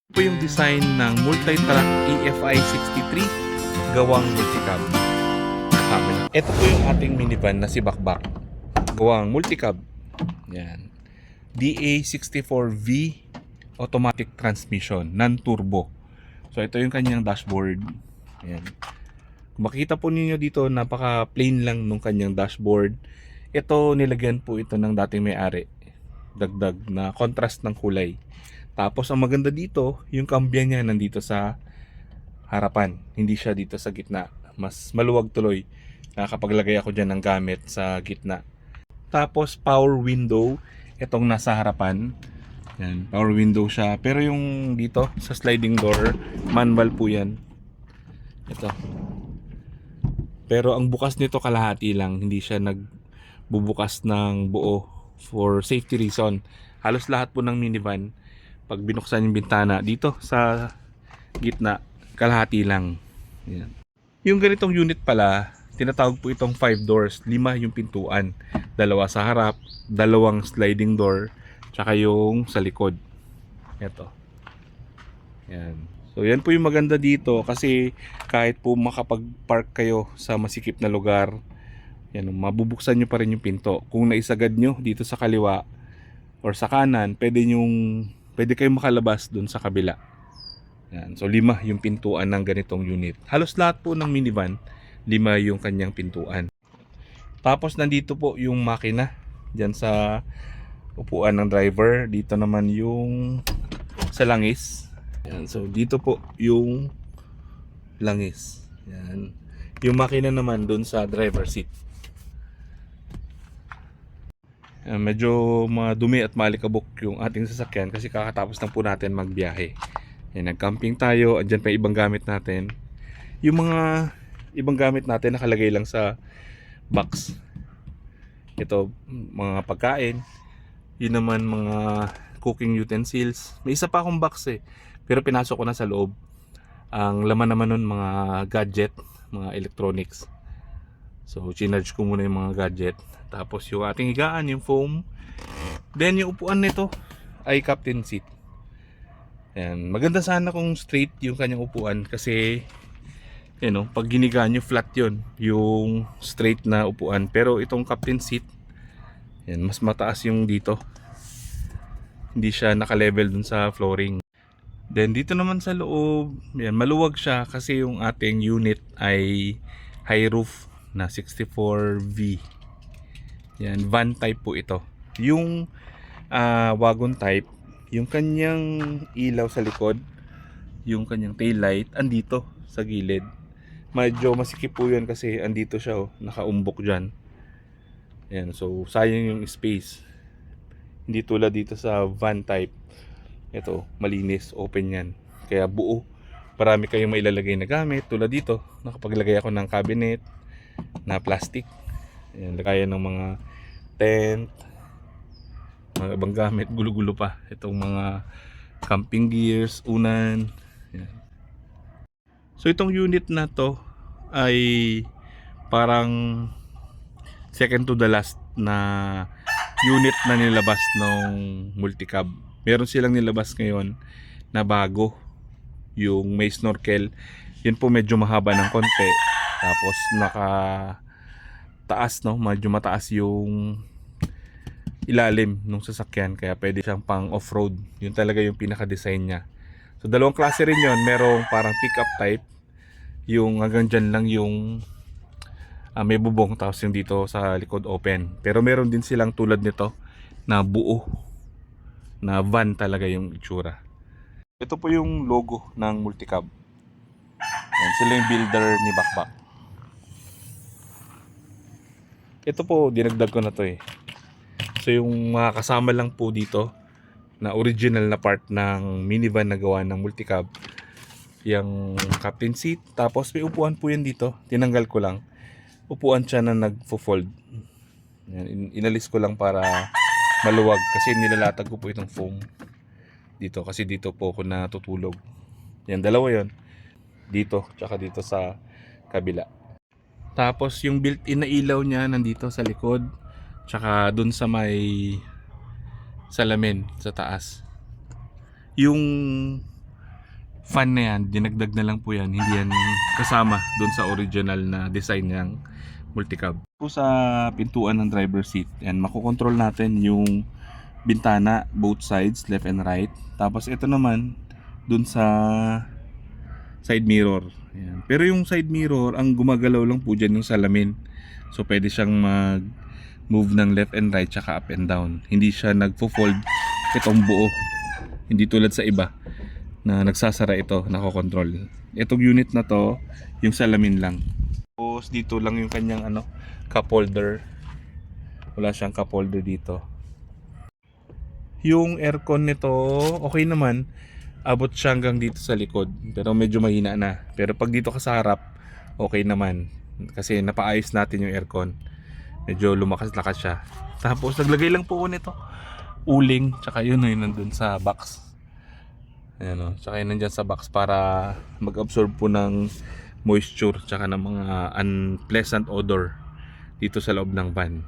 Po yung design ng multi-track EFI 63 gawang multicab. Ito po yung ating minivan na si Bakbak gawang multicab. Yan. DA64V automatic transmission, non-turbo. So ito yung kanyang dashboard. Yan. Kung makita po ninyo dito, napaka plain lang nung kanyang dashboard. Ito, nilagyan po ito ng dating may-ari. Dagdag na contrast ng kulay. Tapos ang maganda dito, yung kambya niya nandito sa harapan. Hindi siya dito sa gitna. Mas maluwag tuloy. Nakakapaglagay ako dyan ng gamit sa gitna. Tapos power window, itong nasa harapan. Yan, power window siya. Pero yung dito sa sliding door, manual po yan. Ito. Pero ang bukas nito kalahati lang. Hindi siya nagbubukas ng buo for safety reason. Halos lahat po ng minivan, pag binuksan yung bintana dito sa gitna, kalahati lang. Yan. Yung ganitong unit pala, tinatawag po itong 5 doors. 5 yung pintuan. 2 sa harap, 2 sliding door, tsaka yung sa likod. Ito. Yan. So yan po yung maganda dito kasi kahit po makapag-park kayo sa masikip na lugar, yan, mabubuksan nyo pa rin yung pinto. Kung naisagad nyo dito sa kaliwa or sa kanan, pwede kayong makalabas dun sa kabila. Yan. So 5 yung pintuan ng ganitong unit. Halos lahat po ng minivan, 5 yung kanyang pintuan. Tapos nandito po yung makina dyan sa upuan ng driver. Dito naman yung sa langis. Yan. So dito po yung langis. Yan. Yung makina naman dun sa driver seat. Yan. Medyo madumi at malikabok yung ating sasakyan kasi kakatapos lang po natin magbiyahe. Yan. Nag-camping tayo. Andyan pa ibang gamit natin. Yung mga ibang gamit natin nakalagay lang sa box. Ito mga pagkain. Yun naman mga cooking utensils. May isa pa akong box pero pinasok ko na sa loob. Ang laman naman nun mga gadget, mga electronics. So chinarge ko muna yung mga gadget. Tapos yung ating higaan, yung foam. Then yung upuan nito ay captain seat. Ayan. Maganda sana kung straight yung kanyang upuan kasi pag giniga nyo flat yun yung straight na upuan. Pero itong captain seat, yan, mas mataas yung dito. Hindi siya naka-level dun sa flooring. Then dito naman sa loob, yan, maluwag siya kasi yung ating unit ay high roof na 64V. Yan, van type po ito. Yung wagon type, yung kanyang ilaw sa likod, yung kanyang tail light andito sa gilid. Medyo masikip po yun kasi andito siya, nakaumbok dyan. Yan, so sayang yung space. Hindi tulad dito sa van type. Ito, malinis, open yan. Kaya buo. Marami kayong mailalagay na gamit. Tulad dito, nakapaglagay ako ng cabinet na plastic. Yan, lagayan ng mga tent, mga ibang gamit, gulo-gulo pa. Itong mga camping gears, unan. Yan. So itong unit na to ay parang second to the last na unit na nilabas ng multicab. Meron silang nilabas ngayon na bago, yung may snorkel. Yun po medyo mahaba ng konti. Tapos naka taas, medyo mataas yung ilalim ng sasakyan kaya pwede siyang pang off-road. Yun talaga yung pinaka-design niya. So dalawang klase rin yun. Merong parang pick-up type, yung hanggang dyan lang yung may bubong, tapos yung dito sa likod open. Pero meron din silang tulad nito na buo, na van talaga yung itsura. Ito po yung logo ng multicab. Yan, sila yung builder ni Bakbak. Ito po, dinagdag ko na to So yung mga kasama lang po dito na original na part ng minivan na gawa ng multicab, yung captain seat, tapos may upuan po yan dito, tinanggal ko lang. Upuan siya na nagfo-fold. Yan, inalis ko lang para maluwag kasi nilalatag ko po itong foam dito kasi dito po ako natutulog. Yan, dalawa yon, dito tsaka dito sa kabila. Tapos yung built-in na ilaw niya nandito sa likod tsaka dun sa may salamin sa taas. Yung fan na yan, dinagdag na lang po yan, hindi yan kasama doon sa original na design ng multicab. Po sa pintuan ng driver seat, yan, makokontrol natin yung bintana, both sides, left and right. Tapos ito naman, doon sa side mirror. Yan. Pero yung side mirror, ang gumagalaw lang po dyan yung salamin. So pwede siyang mag-move ng left and right, tsaka up and down. Hindi siya nagfo-fold itong buo. Hindi tulad sa iba na nagsasara ito, nako-control. Itong unit na to, yung salamin lang. Tapos dito lang yung kanyang cup holder. Wala siyang cup holder dito. Yung aircon nito, okay naman. Abot siya hanggang dito sa likod. Pero medyo mahina na. Pero pag dito ka sa harap, okay naman. Kasi napaayos natin yung aircon. Medyo lumakas-lakas siya. Tapos naglagay lang po ko nito uling, tsaka yun ay nandun sa box. Ayan o, tsaka yun nandyan sa box para mag-absorb po ng moisture tsaka ng mga unpleasant odor dito sa loob ng van.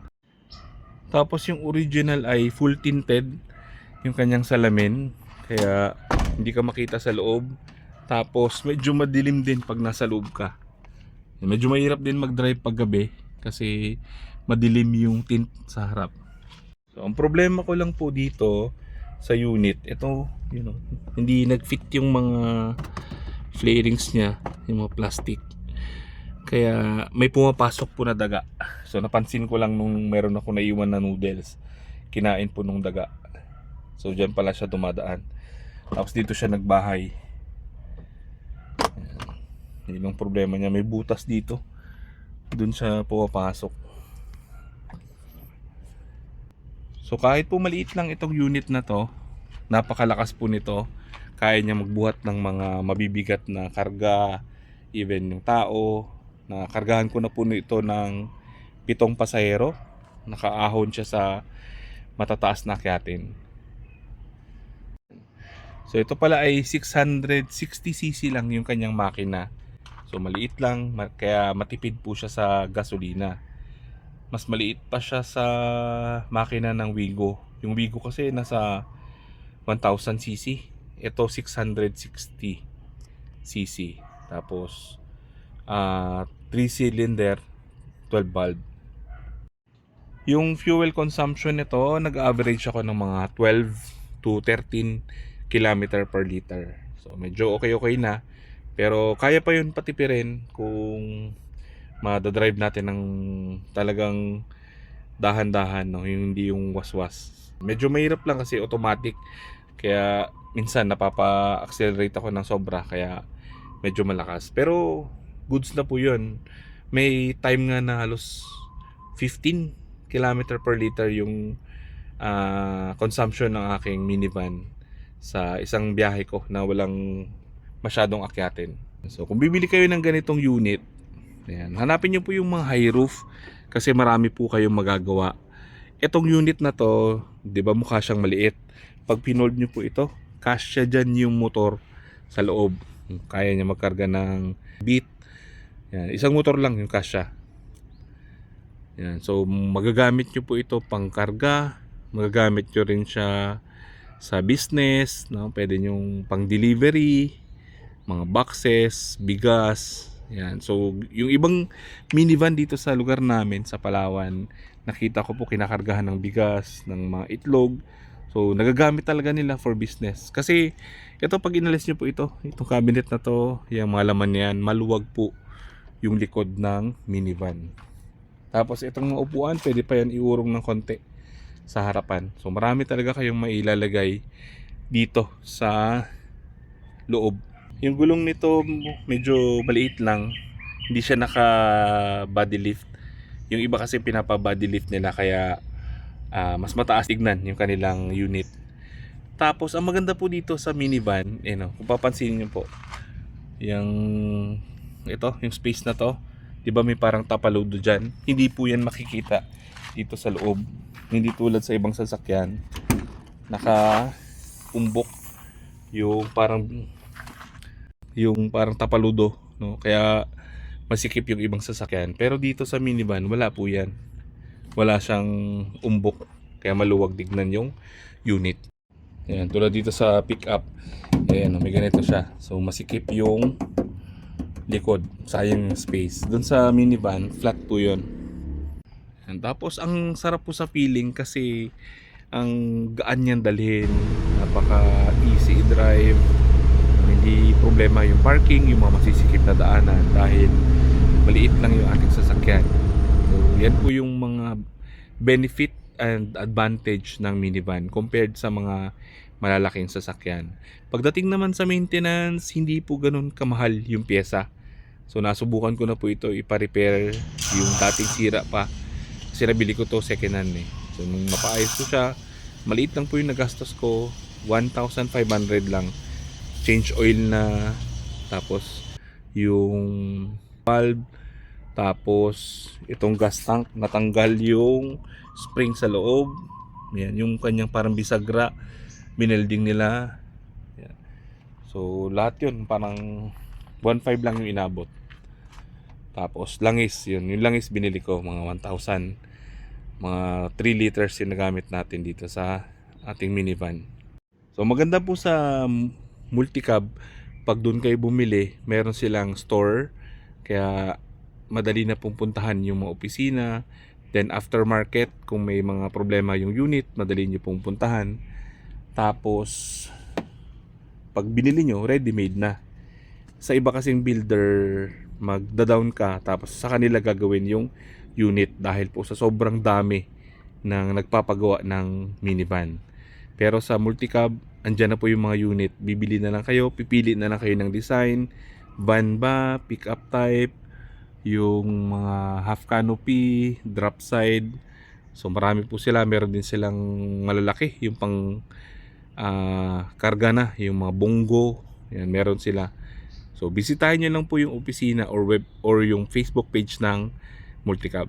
Tapos yung original ay full tinted yung kanyang salamin, kaya hindi ka makita sa loob. Tapos medyo madilim din pag nasa loob ka. Medyo mahirap din mag-drive pag gabi kasi madilim yung tint sa harap. So, ang problema ko lang po dito sa unit, ito, hindi nag-fit yung mga flarings niya, yung mga plastic. Kaya may pumapasok po na daga. So, napansin ko lang nung meron ako naiwan na noodles. Kinain po nung daga. So, dyan pala siya dumadaan. Tapos dito siya nagbahay. Yun yung problema niya. May butas dito. Doon siya pumapasok. So kahit po maliit lang itong unit na to, napakalakas po nito. Kaya niya magbuhat ng mga mabibigat na karga, even yung tao. Nakargahan ko na po ito ng 7 pasahero. Nakaahon siya sa matataas na akyatin. So ito pala ay 660cc lang yung kanyang makina. So maliit lang, kaya matipid po siya sa gasolina. Mas maliit pa siya sa makina ng Wigo. Yung Wigo kasi nasa 1000cc. Ito 660cc. Tapos 3 cylinder, 12 valve. Yung fuel consumption nito, nag-average ako ng mga 12 to 13 km per liter. So medyo okay na. Pero kaya pa yun patipirin kung madadrive natin ng talagang dahan-dahan, no? Yung hindi yung waswas. Medyo mahirap lang kasi automatic. Kaya minsan napapa-accelerate ako ng sobra, kaya medyo malakas. Pero goods na po yun. May time nga na halos 15 km per liter yung consumption ng aking minivan sa isang biyahe ko na walang masyadong akyatin. So kung bibili kayo ng ganitong unit, ayan, hanapin nyo po yung mga high roof kasi marami po kayong magagawa. Itong unit na to, di ba mukha siyang maliit. Pag pinold nyo po ito, kasya dyan yung motor sa loob. Kaya niya magkarga ng Beat. Ayan, isang motor lang yung kasya. Ayan, so magagamit nyo po ito pang karga. Magagamit nyo rin siya sa business, no? Pwede nyong pang delivery, mga boxes, bigas. Yan. So, yung ibang minivan dito sa lugar namin sa Palawan, nakita ko po kinakargahan ng bigas, ng mga itlog. So, nagagamit talaga nila for business. Kasi, ito pag inalis nyo po itong cabinet na to, yung mga laman yan, maluwag po yung likod ng minivan. Tapos, itong mga upuan, pwede pa yan iurong ng konti sa harapan. So, marami talaga kayong mailalagay dito sa loob. Yung gulong nito medyo maliit lang. Hindi siya naka body lift. Yung iba kasi pinapa body lift nila, kaya mas mataas tignan yung kanilang unit. Tapos ang maganda po dito sa minivan, kung papansin niyo po, yung space na to, 'di ba may parang tapalodo diyan? Hindi po 'yan makikita dito sa loob. Hindi tulad sa ibang sasakyan, naka-umbok yung parang tapaludo, no? Kaya masikip yung ibang sasakyan. Pero dito sa minivan, wala po yan. Wala siyang umbok. Kaya maluwag tignan yung unit. Ayan, tulad dito sa pickup. Ayan, may ganito siya. So masikip yung likod. Sayang yung space. Doon sa minivan, flat po yun. Ayan, tapos ang sarap po sa feeling kasi ang gaan niyang dalhin. Napaka easy drive. Hindi problema yung parking, yung mga masisikip na daanan dahil maliit lang yung ating sasakyan. So yan po yung mga benefit and advantage ng minivan compared sa mga malalaking sasakyan. Pagdating naman sa maintenance, hindi po ganun kamahal yung pyesa. So nasubukan ko na po ito ipa-repair yung dating sira pa. Kasi nabili ko to second hand eh. So nung mapaayos ko siya, maliit lang po yung nagastos ko, 1,500 lang. Change oil na, tapos yung valve, tapos itong gas tank, natanggal yung spring sa loob. Yan, yung kanyang parang bisagra, binelding nila. Yan. So lahat yun, parang 1,500 lang yung inabot. Tapos langis, yung langis binili ko, mga 1,000. Mga 3 liters yung nagamit natin dito sa ating minivan. So maganda po sa multicab, pag doon kayo bumili, meron silang store. Kaya madali na pong puntahan yung mga opisina. Then aftermarket, kung may mga problema yung unit, madali nyo pong puntahan. Tapos pag binili nyo, ready-made na. Sa iba kasing builder, magda-down ka, tapos sa kanila gagawin yung unit dahil po sa sobrang dami ng nagpapagawa ng minivan. Pero sa multicab, andyan na po yung mga unit. Bibili na lang kayo, pipili na lang kayo ng design, van ba, pickup type, yung mga half canopy, drop side. So marami po sila. Meron din silang malalaki, yung pang karga na, yung mga bongo. Yan, meron sila. So bisitahin nyo lang po yung opisina or web or yung Facebook page ng Multicab.